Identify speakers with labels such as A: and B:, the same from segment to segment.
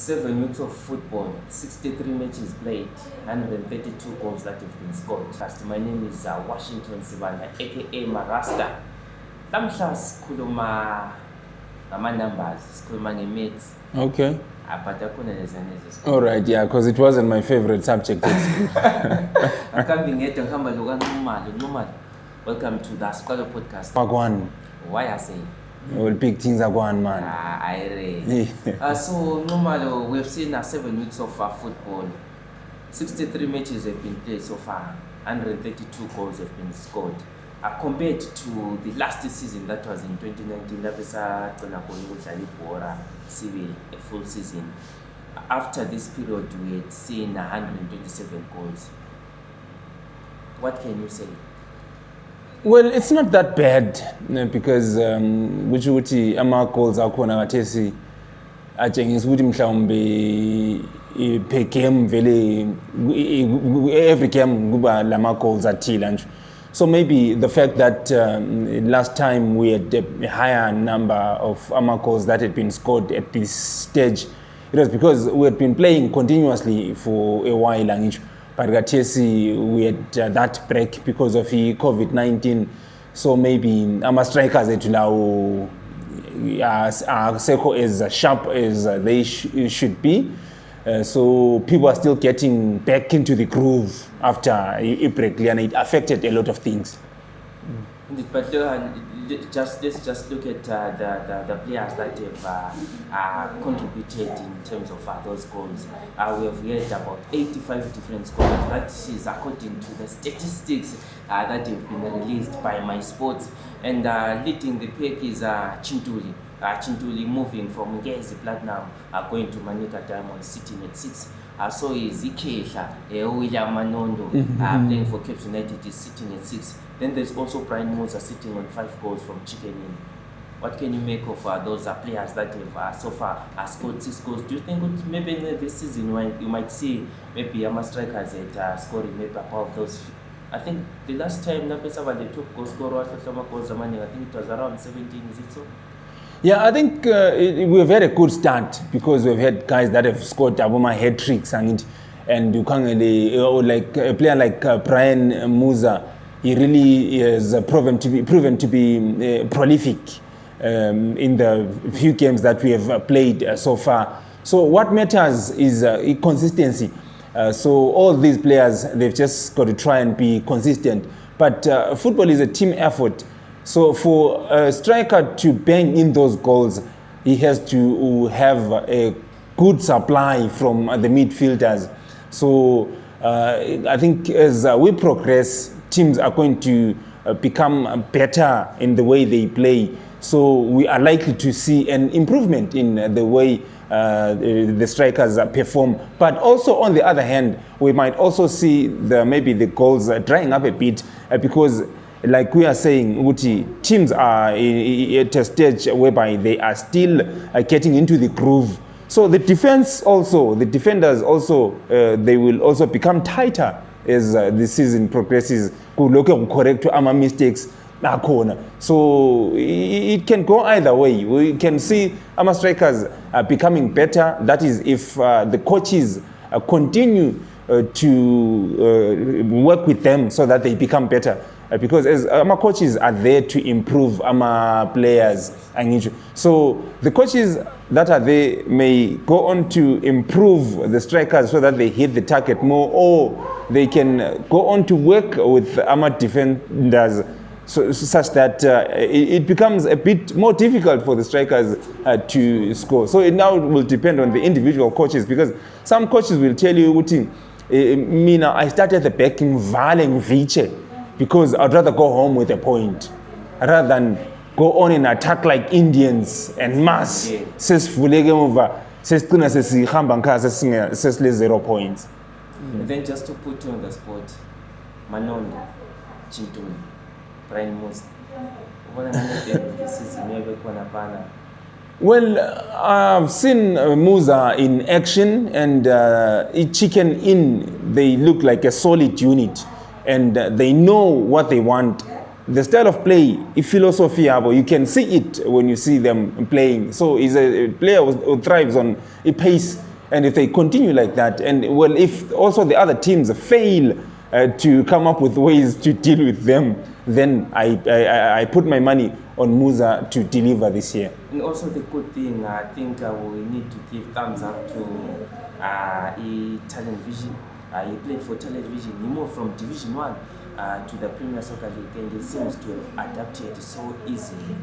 A: 7 weeks of football, 63 matches played, 132 goals that have been scored. My name is Washington Sibanda, aka Marasta. Lamhla sikhuluma ngama-numbers, sikhuluma nge-maths.
B: Okay.
A: But akhona lezanezi.
B: All right, yeah, because it wasn't my favorite subject.
A: Welcome to the Siqalo podcast.
B: Wagwan.
A: Why I say?
B: Well, big things are going, man.
A: So normally we've seen 7 weeks of football. 63 matches have been played so far. 132 goals have been scored. Compared to the last season that was in 2019, Bhora, a full season. After this period, we had seen 127 goals. What can you say?
B: Well, it's not that bad because which ama goals akhona ngathesi atshengisa ukuthi mhlawumbe per game vele every game kuba lama goals athila nje. So maybe the fact that last time we had a higher number of ama goals that had been scored at this stage, it was because we had been playing continuously for a while and but we had that break because of the COVID-19. So maybe our strikers are as sharp as they should be. So people are still getting back into the groove after a break, and it affected a lot of things.
A: But let's just look at the players that have contributed in terms of those goals. We have heard about 85 different scorers. That is according to the statistics that have been released by My Sports. And leading the pack is Chintuli. Chintuli moving from Ngezi Platinum, going to Manika Diamond, sitting at 6. So is Ikesha, William Manondo, playing for Cape United, is sitting at 6. Then there's also Brian Moser sitting on 5 goals from Chicken Inn. What can you make of those players that have so far scored 6 goals? Do you think maybe in this season you might see maybe Ama strikers at scoring maybe above those? I think the last time Napesava the top goal scorer was Zamani, I think it was around 17, is it so?
B: Yeah, I think we've had a good start because we've had guys that have scored Aboma hat tricks and you can't like a player like Brian Moser. He really is proven to be prolific in the few games that we have played so far. So what matters is consistency. So all these players, they've just got to try and be consistent. But football is a team effort. So for a striker to bang in those goals, he has to have a good supply from the midfielders. So I think as we progress, teams are going to become better in the way they play. So we are likely to see an improvement in the way the strikers perform. But also on the other hand, we might also see maybe the goals drying up a bit because like we are saying, Uti, teams are at a stage whereby they are still getting into the groove. So the defenders also, they will also become tighter as the season progresses. Correct our mistakes. So it can go either way. We can see our strikers becoming better. That is, if the coaches continue to work with them so that they become better. Because as our coaches are there to improve our players. So the coaches that are there may go on to improve the strikers so that they hit the target more, or they can go on to work with our defenders such that it becomes a bit more difficult for the strikers to score. So it now will depend on the individual coaches, because some coaches will tell you, Mina, I started the back in Valen Viche because I'd rather go home with a point rather than go on and attack like Indians and mass. Says Fulege over, says Tuna says Hambanka says 0 points.
A: And then just to put you on the spot, Manondo, Chintuli, Brian Moser.
B: Well, I've seen Moser in action, and Chicken Inn, they look like a solid unit, and they know what they want. The style of play, philosophy, you can see it when you see them playing. So he's a player who thrives on a pace And if they continue like that, and well, if also the other teams fail to come up with ways to deal with them, then I put my money on Musa to deliver this year.
A: And also the good thing, I think we need to give thumbs up to Talent Vision. He played for Talent Vision. He moved from Division 1 to the Premier Soccer League, and he seems to have adapted so easily.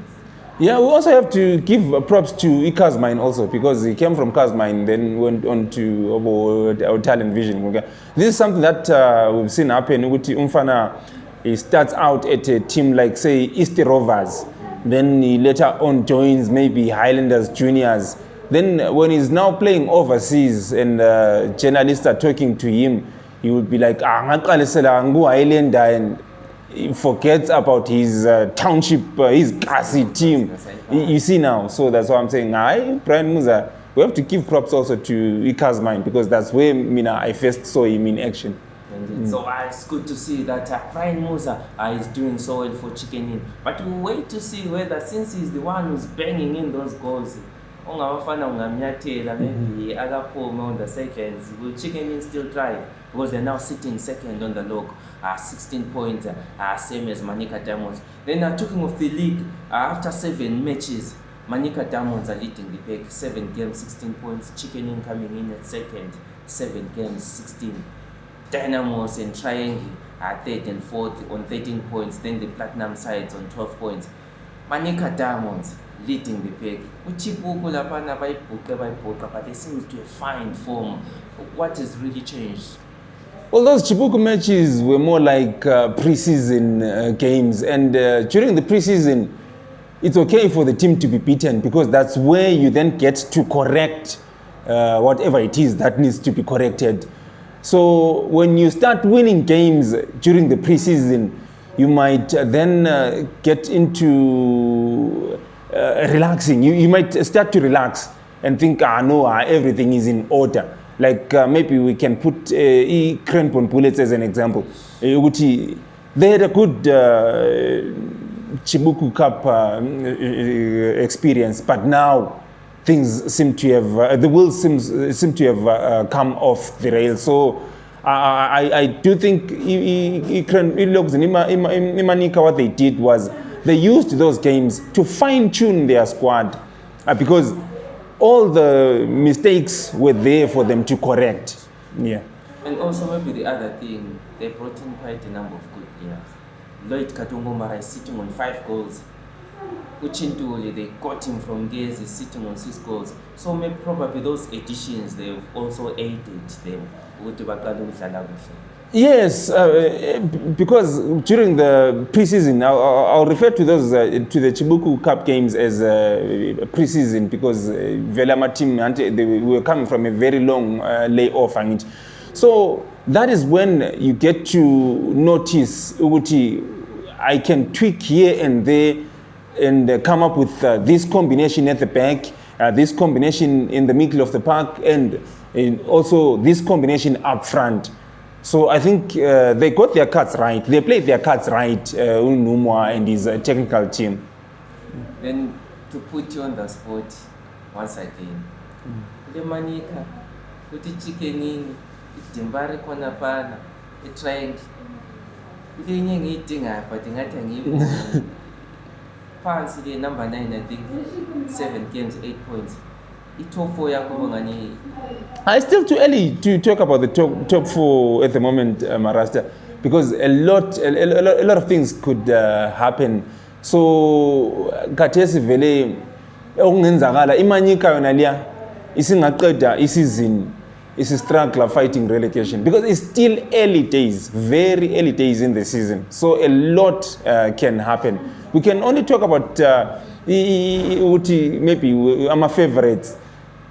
B: Yeah, we also have to give props to Ikazmine also, because he came from Kazmine, then went on to our Talent Vision. Okay? This is something that we've seen happen. Umfana, he starts out at a team like, say, East Rovers. Then he later on joins maybe Highlanders Juniors. Then when he's now playing overseas and journalists are talking to him, he would be like, Highlander, and he forgets about his township, his Kasi team. You see now, so that's why I'm saying, Brian Musa, we have to give props also to Ikazmine, because that's where I first saw him in action.
A: So it's good to see that Brian Musa is doing so well for Chicken Inn. But we'll wait to see whether, since he's the one who's banging in those goals, maybe Agapome on the seconds, will Chicken Inn still drive? Because they're now sitting second on the log, 16 points, same as Manica Diamonds. Then talking of the league, after 7 matches, Manica Diamonds are leading the pack, 7 games, 16 points. Chicken Inn coming in at second, 7 games, 16. Dynamos and Triangle are third and fourth on 13 points. Then the Platinum Sides on 12 points. Manica Diamonds leading the pack. But they seem to have found form. What has really changed?
B: Well, those Chibuku matches were more like pre-season games, and during the pre-season, it's okay for the team to be beaten, because that's where you then get to correct whatever it is that needs to be corrected. So when you start winning games during the pre-season, you might then get into relaxing. You might start to relax and think, no, everything is in order. Like maybe we can put Crampon Bullets as an example. They had a good Chibuku Cup experience, but now things seem to have, the wheels seem to have come off the rail. So I do think what they did was they used those games to fine-tune their squad, because all the mistakes were there for them to correct. Yeah.
A: And also maybe the other thing, they brought in quite a number of good players. Lloyd Katongomara is sitting on 5 goals. Uchintuli, they got him from Gezi, sitting on 6 goals. So maybe probably those additions, they've also aided them.
B: Yes, because during the preseason, I'll refer to those to the Chibuku Cup games as preseason, because Velama team, they were coming from a very long layoff. So that is when you get to notice, I can tweak here and there and come up with this combination at the back, this combination in the middle of the park, and also this combination up front. So I think they got their cards right. They played their cards right, Unumwa and his technical team.
A: Then to put you on the spot once again, the Manica, put the Chicken Inn, Dumbura Konapana, the Triangle, the eating but the Fancy the number 9, I think, 7 games, 8 points.
B: It's still too early to talk about the top 4 at the moment, Marasta, because a lot of things could happen. So Katesi Vele ongenzakala imanyika yonalia isingaqeda isizini is a struggler fighting relegation, because it's still early days, very early days in the season. So a lot can happen. We can only talk about maybe our favorites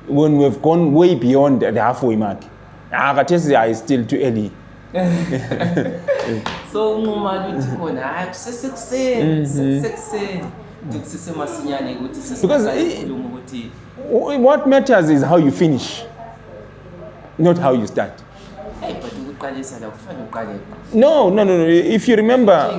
B: when we've gone way beyond the halfway mark. Akatesi is still too early.
A: So
B: because what matters is how you finish, not how you start. No. If you remember,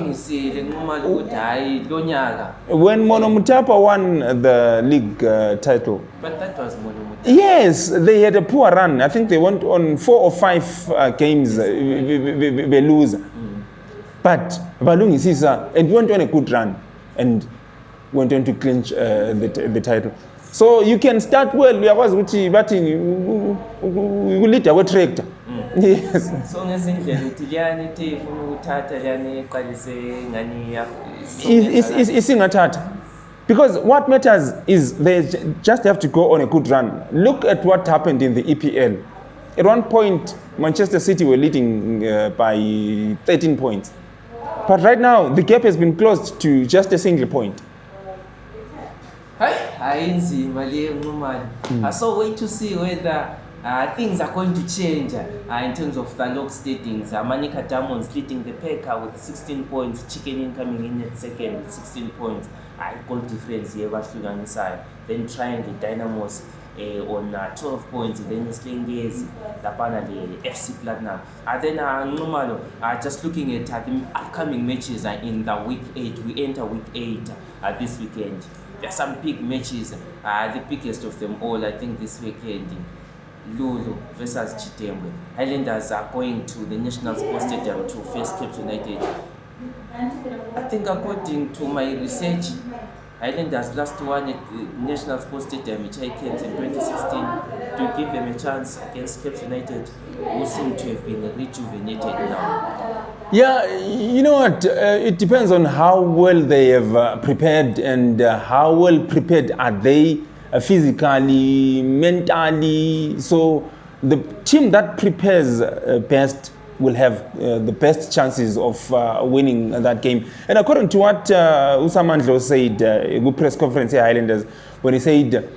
B: when Mono Mutapa won the league title,
A: but that was Mono Mutapa.
B: Yes, they had a poor run. I think they went on 4 or 5 games they lose. But balungisisa and went on a good run and went on to clinch the title. So you can start well. Uyakwazi ukuthi bathi lead our tractor. Yes.
A: So ngezindlela utiliyani ifuna ukuthatha yani eqalise ngani
B: isingathatha. Because what matters is they just have to go on a good run. Look at what happened in the EPL. At one point, Manchester City were leading by 13 points. But right now, the gap has been closed to just a single point.
A: So wait to see whether things are going to change in terms of the log statings. Manika Diamonds leading the pack with 16 points. Chicken in coming in at second with 16 points. Goal difference here, then trying the Dynamos on 12 points. Then Slingers, Lapana, the FC Platinum. Then just looking at the upcoming matches in the week 8. We enter week 8 this weekend. There are some big matches. The biggest of them all, I think, this weekend. Lulu versus Chitembe. Highlanders are going to the National Sports Stadium to face Cape United. I think according to my research, Highlanders last won at the National Sports Stadium, which I came in 2016, to give them a chance against Cape United, who seem to have been rejuvenated now.
B: Yeah, you know what? It depends on how well they have prepared and how well prepared are they physically, mentally. So the team that prepares best will have the best chances of winning that game. And according to what Usamandlo said in a press conference at Highlanders, when he said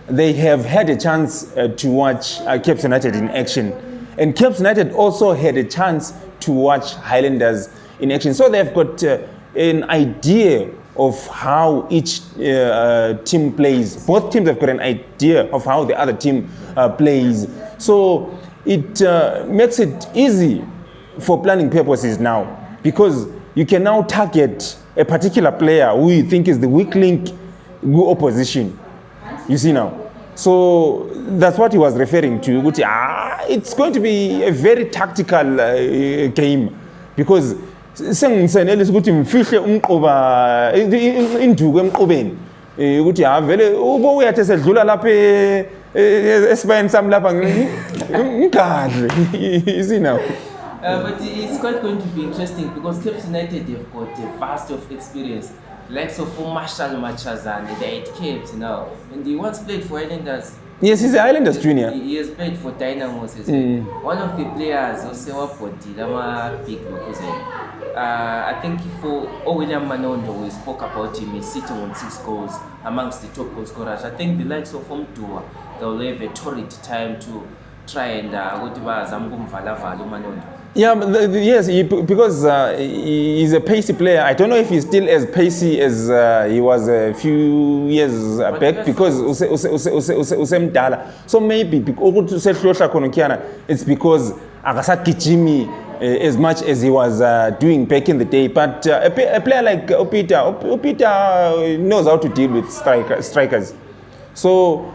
B: they have had a chance to watch Cape United in action. And Cape United also had a chance to watch Highlanders in action. So they've got an idea of how each team plays. Both teams have got an idea of how the other team plays. So it makes it easy for planning purposes now, because you can now target a particular player who you think is the weak link with opposition. You see now. So that's what he was referring to. It's going to be a very tactical game, because sengisenele ukuthi mfihle umqoba induku emqobeni ukuthi vele ubo uyathi sedlula lapha esibayeni sami lapha ngigadle. You see now.
A: But it's quite going to be interesting, because Cape United have got a vast of experience. Like so for Marshall Machazane, they're 8 Capes now. And he once played for Highlanders.
B: Yes, he's a Highlanders junior.
A: He has played for Dynamos as well. One of the players also Poti, Lama Big I think for William Manondo, we spoke about him, he's sitting on 6 goals amongst the top goal scorers. I think the likes of Dumbura, they'll have a torrid time to try and go to Manondo.
B: Yeah, yes, because he's a pacey player. I don't know if he's still as pacey as he was a few years back, because usemdala. So maybe it's because akasagijimi as much as he was doing back in the day. But a player like Opita knows how to deal with strikers. So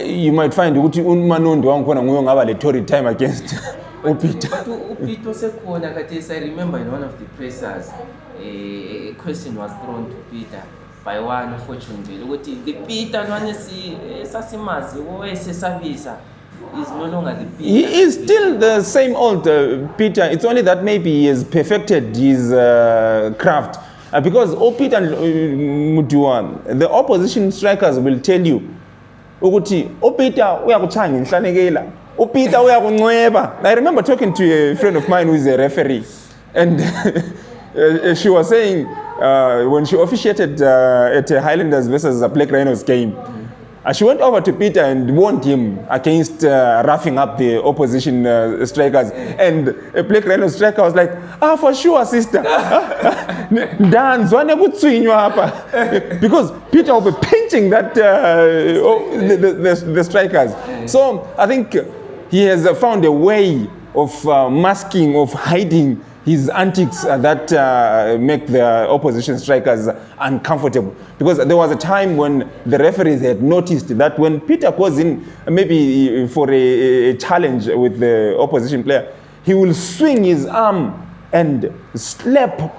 B: you might find ukuthi uManondo wangikhona nguye ngaba le torrid time against Opita.
A: But Opita sekhona khathesi. I remember in one of the pressers a question was thrown to Peter by one fortunately ukuthi the Peter sasimazi owesesabisa is no longer the Peter.
B: He is still the same old Peter. It's only that maybe he has perfected his craft. Because Opita and Mutua, the opposition strikers will tell you ukuthi Opita uyakuchanga inhlanekela, Opita uyakunweba. I remember talking to a friend of mine who is a referee, and she was saying when she officiated at Highlanders versus Black Rhinos game, she went over to Peter and warned him against roughing up the opposition strikers. And a Black Rhino striker was like, for sure, sister. Because Peter will be pinching that the strikers. So I think he has found a way of masking, of hiding his antics that make the opposition strikers uncomfortable. Because there was a time when the referees had noticed that when Peter goes in, maybe for a challenge with the opposition player, he will swing his arm and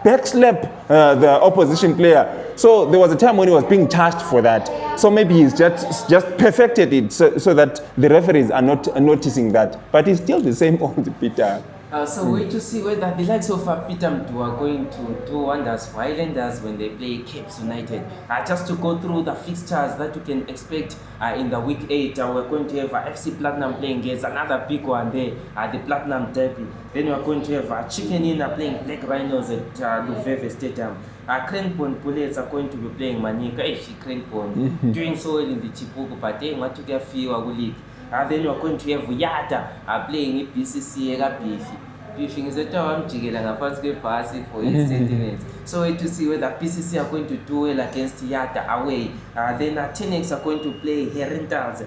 B: back slap the opposition player. So there was a time when he was being charged for that. So maybe he's just perfected it so that the referees are not noticing that. But he's still the same old Peter.
A: So wait to see whether the likes of Peter Mdu are going to do wonders for Islanders when they play Cape United. Just to go through the fixtures that you can expect in the week 8, we're going to have FC Platinum playing against another big one there, the Platinum Derby. Then we're going to have Chicken Inn playing Black Rhinos at Luveve Stadium. Cranbourne Bullets are going to be playing Manika. Cranbourne doing so well in the Chipuku, but they want to get few league. Then you're going to have Yada playing BCC Beefy. Beefing is a term for his sentiments. So wait to see whether BCC are going to do well against Yada away. Then Tenax are going to play Herentals.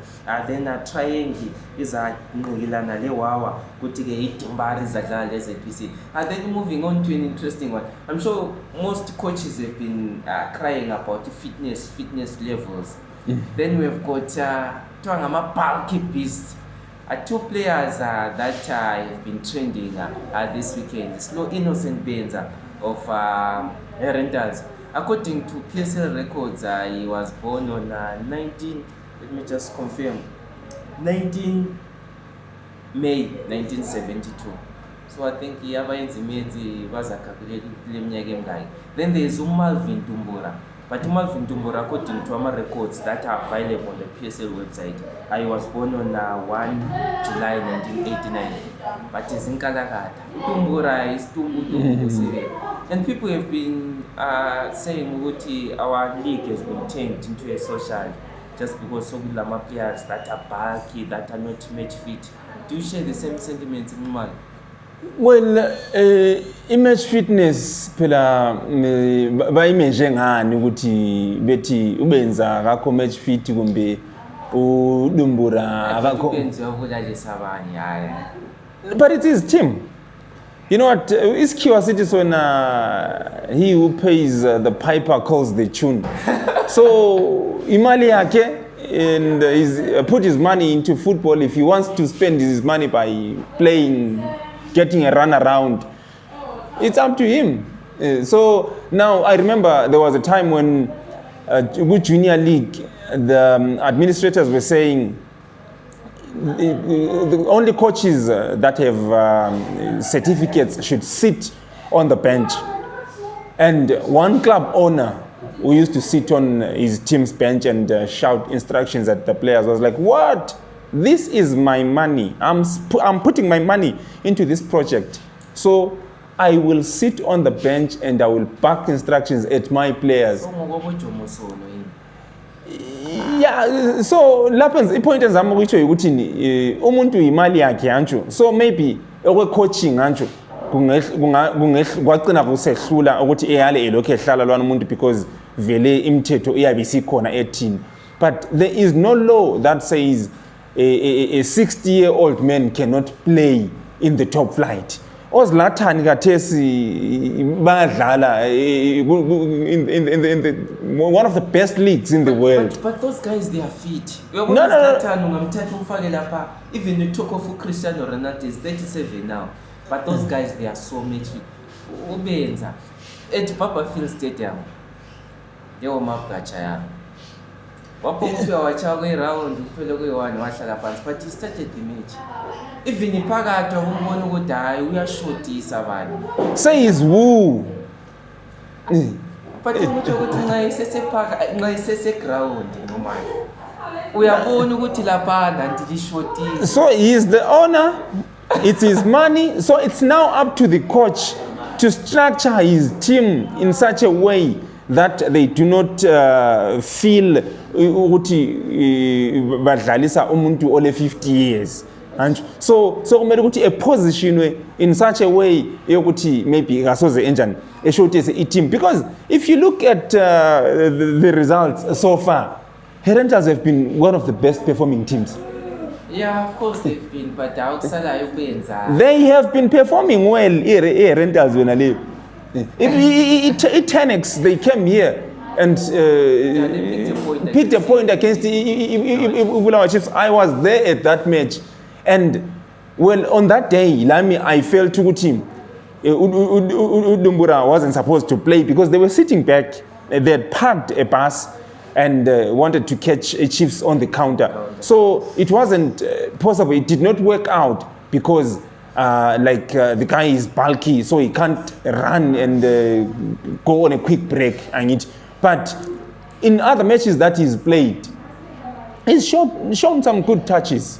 A: Then Triangle is a Nugilana Lewawa. Good to get Dumbura is a BC. Then moving on to an interesting one. I'm sure most coaches have been crying about fitness levels. Then we've got bulky beasts. Two players that have been trending this weekend. Slow Innocent Benza of Herentals. According to PSL records, he was born on 19 May 1972. So I think he was a calculated guy. Then there is Malvern Dumbura. But Malvern Dumbura, according to our records that are available on the PSL website, I was born on 1 July 1989. But it's in Kalakata. Dumbura is Tumbu. And people have been saying that our league has been turned into a social just because so many players that are bulky, that are not match fit. Do you share the same sentiments in Mal?
B: Well, image fitness phela ba-image ngani ukuthi bethi ubenza akakho match fit kumbe uDumbura akakho. But it is team. You know what? Iskhiwa sithi sona he who pays the piper calls the tune. So imali yakhe and he's put his money into football. If he wants to spend his money by playing, getting a run around, it's up to him. So now I remember there was a time when with Junior League, the administrators were saying the only coaches that have certificates should sit on the bench. And one club owner who used to sit on his team's bench and shout instructions at the players was like, "What? This is my money. I'm putting my money into this project. So I will sit on the bench and I will back instructions at my players." Yeah, so happens. The point is, I'm going to umuntu imali yakhe ancho. So maybe coaching ancho kwagcina kusehlula ukuthi eyale elokhe ehlala lwana umuntu because vele imithetho iyabisi khona ethini. But there is no law that says a 60-year-old man cannot play in the top flight. Ozlatan Gatesi badlala in one of the best leagues in the world.
A: But those guys, they are fit.
B: No.
A: Even the talk of Cristiano Ronaldo is 37 now. But those guys, they are so much fit. Benza at Papa Field Stadium. They were Mapgachaya. Wapomfia wachawe round uphele kwe1 wahlala phansi, but he started the match. Even iphakathi umbona ukuthi hayi uyashotisa abantu.
B: Says who?
A: But ukuthi nxa isese ground normal. Uyabona ukuthi lapha nanti lishotisa.
B: So he is the owner. It's his money. So it's now up to the coach to structure his team in such a way that they do not feel ukuthi badlalisa umuntu ole 50 years. And so kumele ukuthi a position in such a way yokuthi maybe ngasoze enjani eshotise a team, because if you look at the results so far, Herentals have been one of the best performing teams.
A: Yeah, of course they've been, but awukusalayo Benza.
B: They have been performing well. Herentals when I live. Tenax, they came here and picked a point against Ulawa Chiefs. I was there at that match, and well, on that day, I felt to team. Dumbura wasn't supposed to play because they were sitting back. They had parked a bus and wanted to catch Chiefs on the counter. So it wasn't possible. It did not work out because the guy is bulky, so he can't run and go on a quick break. But in other matches that he's played, he's shown some good touches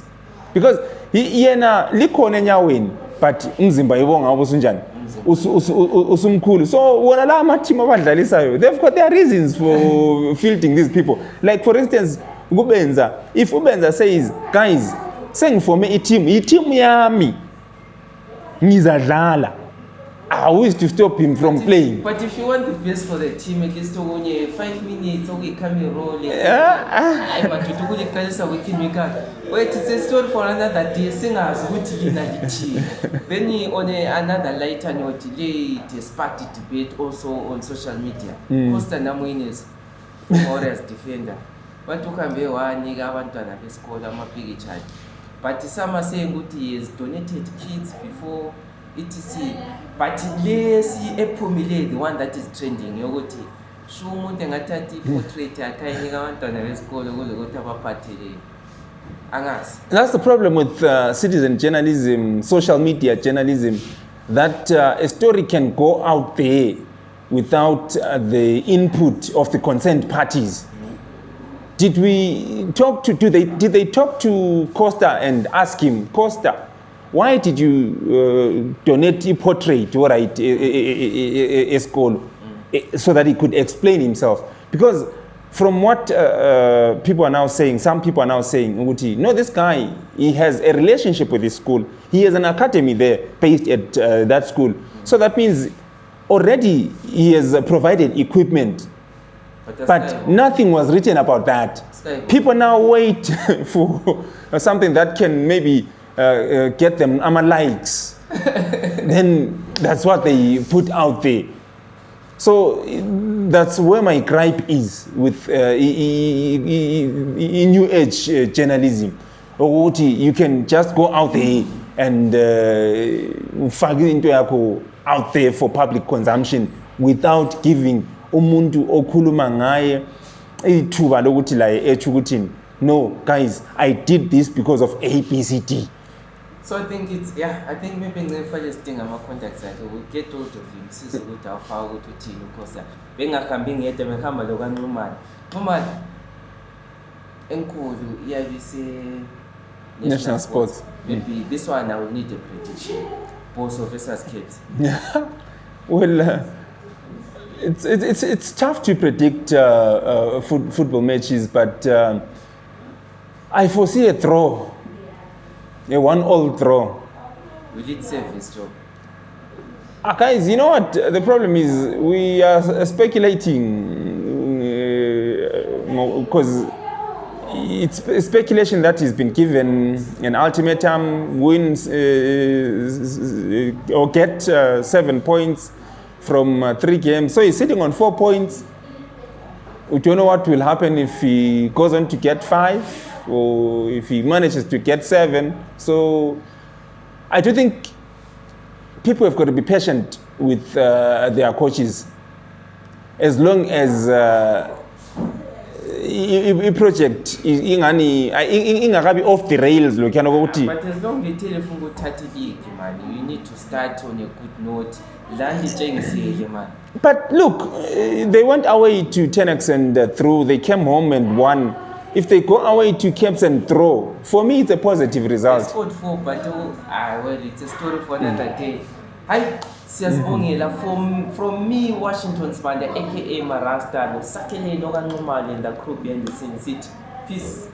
B: because yena likhona enyaweni but umzimba yibonga obusunjani usumkhulu. So wona la amateam abadlalisayo, they've got their reasons for fielding these people. Like for instance kubenza, if ubenza says guys sengifome i-team yami ngizadlala, I wish to stop him from playing.
A: But if you want the best for the team, at least 5 minutes, okay, come and roll it. Wait, it's a story for another day. Singers, what in the team. Then on another lighter note, they sparked the debate also on social media. Costa Nhamoinesu, Bhora's defender. But you can be one nigga, one to another score, I'm a big child. But some are saying that he has donated kids before. etc. But less epumile, the one that is trending, yogoti. Shumu tengatati portrait akainga wantana wesikolo kulokutaba party. Angas.
B: That's the problem with citizen journalism, social media journalism, that a story can go out there without the input of the concerned parties. Did we talk to? Did they talk to Costa and ask him, Costa, why did you donate a portrait or a school so that he could explain himself? Because from what people are now saying, some people are now saying, no, this guy, he has a relationship with this school. He has an academy there based at that school. So that means already he has provided equipment. But nothing was written about that. People now wait for something that can maybe get them likes. Then that's what they put out there. So that's where my gripe is with new age journalism. You can just go out there and out there for public consumption without giving umuntu okhuluma ngaye ithuba lokuthi la echukuthini. No, guys, I did this because of ABCD.
A: So I think it's, I think maybe the first thing I'm contacts that we'll get hold of him. Since we got how to team because benga kambing yet me kama logan woman. Woman enkulu say
B: national sports.
A: Maybe this one I will need a prediction. Bosso versus Kids.
B: Well, it's tough to predict football matches, but I foresee a draw, a 1-1 draw.
A: Will it save his job?
B: Guys, you know what? The problem is we are speculating because it's speculation that he's been given an ultimatum, wins or get 7 points from 3 games. So he's sitting on 4 points. We don't know what will happen if he goes on to get 5 or if he manages to get 7. So I do think people have got to be patient with their coaches. As long as project ingakabi off the rails,
A: but as long as they tell you to 30 league, man, you need to start on a good note.
B: But look, they went away to Tenax and through. They came home and won. If they go away to Caps and throw, for me it's a positive result.
A: They scored 4, but well, it's a story for another day. Hi, from me, Washington's man, aka Marasta, no Sakele, no normal, and the crew behind the scenes. Peace.